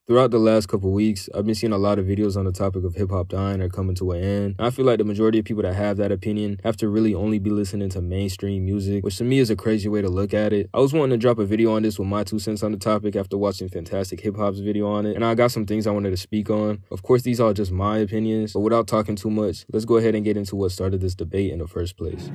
Throughout the last couple weeks, I've been seeing a lot of videos on the topic of hip-hop dying or coming to an end. And I feel like the majority of people that have that opinion have to really only be listening to mainstream music, which to me is a crazy way to look at it. I was wanting to drop a video on this with my 2 cents on the topic after watching Fantastic Hip Hop's video on it, and I got some things I wanted to speak on. Of course, these are just my opinions, but without talking too much, let's go ahead and get into what started this debate in the first place.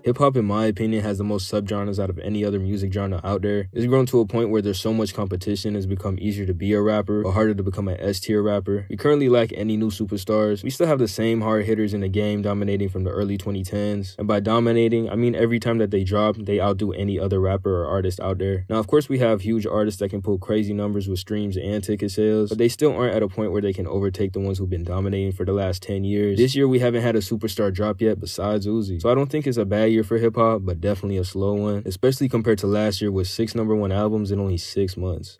Hip-hop, in my opinion, has the most subgenres out of any other music genre out there. It's grown to a point where there's so much competition, it's become easier to be a rapper, but harder to become an S-tier rapper. We currently lack any new superstars. We still have the same hard hitters in the game dominating from the early 2010s. And by dominating, I mean every time that they drop, they outdo any other rapper or artist out there. Now, of course, we have huge artists that can pull crazy numbers with streams and ticket sales, but they still aren't at a point where they can overtake the ones who've been dominating for the last 10 years. This year, we haven't had a superstar drop yet besides Uzi. So I don't think it's a bad year for hip-hop, but definitely a slow one, especially compared to last year with 6 #1 albums in only 6 months.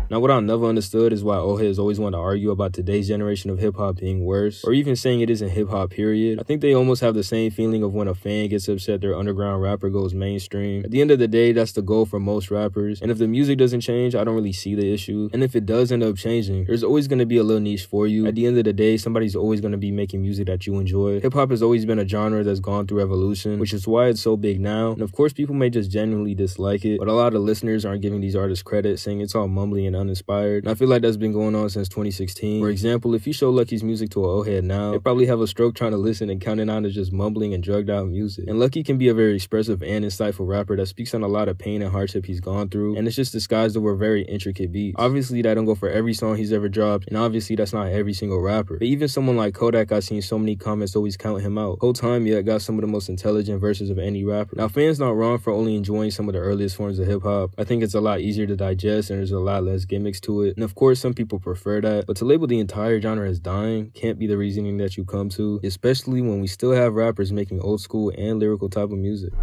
Now, what I never understood is why old heads always want to argue about today's generation of hip-hop being worse, or even saying it isn't hip-hop, period. I think they almost have the same feeling of when a fan gets upset their underground rapper goes mainstream. At the end of the day, that's the goal for most rappers, and if the music doesn't change, I don't really see the issue. And if it does end up changing, there's always going to be a little niche for you. At the end of the day, somebody's always going to be making music that you enjoy. Hip-hop has always been a genre that's gone through evolution, which is why it's so big now. And of course, people may just genuinely dislike it, but a lot of listeners aren't giving these artists credit, saying it's all mumbly and uninspired. And I feel like that's been going on since 2016. For example, if you show Lucky's music to an old head now, they probably have a stroke trying to listen and counting on to just mumbling and drugged out music. And Lucky can be a very expressive and insightful rapper that speaks on a lot of pain and hardship he's gone through, and it's just disguised over very intricate beats. Obviously, that don't go for every song he's ever dropped, and obviously that's not every single rapper. But even someone like Kodak, I've seen so many comments always count him out. Whole time, yet got some of the most intelligent verses of any rapper. Now, fans not wrong for only enjoying some of the earliest forms of hip-hop. I think it's a lot easier to digest, and there's a lot less gimmicks to it. And of course, some people prefer that, but to label the entire genre as dying can't be the reasoning that you come to, especially when we still have rappers making old school and lyrical type of music.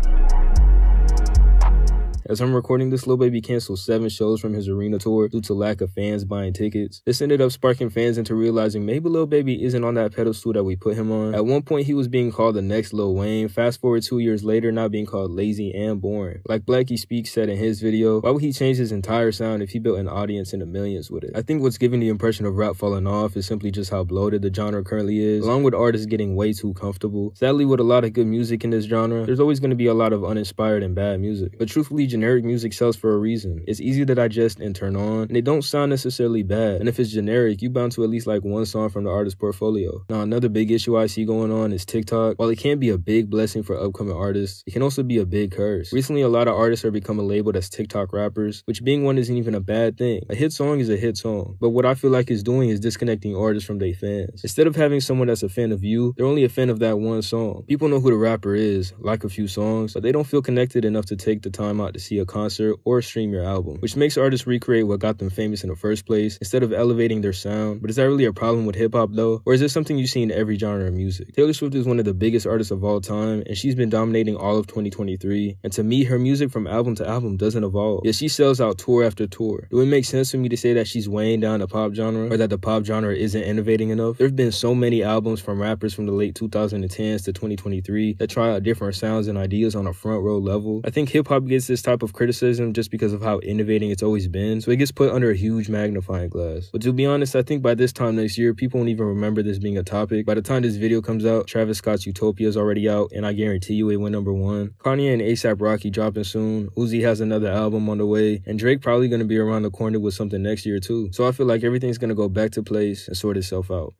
As I'm recording this, Lil Baby canceled 7 shows from his arena tour due to lack of fans buying tickets. This ended up sparking fans into realizing maybe Lil Baby isn't on that pedestal that we put him on. At one point, he was being called the next Lil Wayne. Fast forward 2 years later, now being called lazy and boring. Like Blackie Speaks said in his video, why would he change his entire sound if he built an audience in the millions with it? I think what's giving the impression of rap falling off is simply just how bloated the genre currently is, along with artists getting way too comfortable. Sadly, with a lot of good music in this genre, there's always going to be a lot of uninspired and bad music. But truthfully, generic music sells for a reason. It's easy to digest and turn on, and they don't sound necessarily bad. And if it's generic, you bound to at least like one song from the artist's portfolio. Now, another big issue I see going on is TikTok. While it can be a big blessing for upcoming artists, it can also be a big curse. Recently, a lot of artists are becoming labeled as TikTok rappers, which being one isn't even a bad thing. A hit song is a hit song, but what I feel like it's doing is disconnecting artists from their fans. Instead of having someone that's a fan of you, they're only a fan of that one song. People know who the rapper is, like a few songs, but they don't feel connected enough to take the time out to see a concert or stream your album, which makes artists recreate what got them famous in the first place instead of elevating their sound. But is that really a problem with hip-hop though? Or is it something you see in every genre of music? Taylor Swift is one of the biggest artists of all time, and she's been dominating all of 2023, and to me, her music from album to album doesn't evolve, yet she sells out tour after tour. Do it make sense for me to say that she's weighing down the pop genre, or that the pop genre isn't innovating enough? There have been so many albums from rappers from the late 2010s to 2023 that try out different sounds and ideas on a front row level. I think hip-hop gets this type of criticism just because of how innovating it's always been, so it gets put under a huge magnifying glass. But to be honest, I think by this time next year, people won't even remember this being a topic. By the time this video comes out, Travis Scott's Utopia is already out, and I guarantee you it went #1. Kanye and A$AP Rocky dropping soon, Uzi has another album on the way, and Drake probably going to be around the corner with something next year too. So I feel like everything's going to go back to place and sort itself out.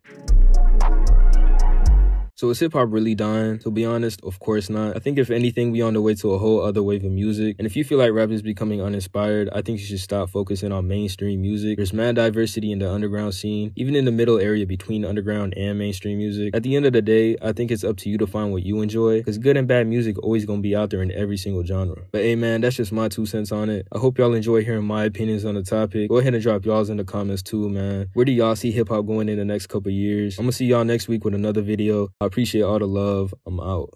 So is hip-hop really dying? To be honest, of course not. I think if anything, we on the way to a whole other wave of music. And if you feel like rap is becoming uninspired, I think you should stop focusing on mainstream music. There's mad diversity in the underground scene, even in the middle area between underground and mainstream music. At the end of the day, I think it's up to you to find what you enjoy, because good and bad music always gonna be out there in every single genre. But hey man, that's just my 2 cents on it. I hope y'all enjoy hearing my opinions on the topic. Go ahead and drop y'all's in the comments too, man. Where do y'all see hip-hop going in the next couple years? I'm gonna see y'all next week with another video. I appreciate all the love. I'm out.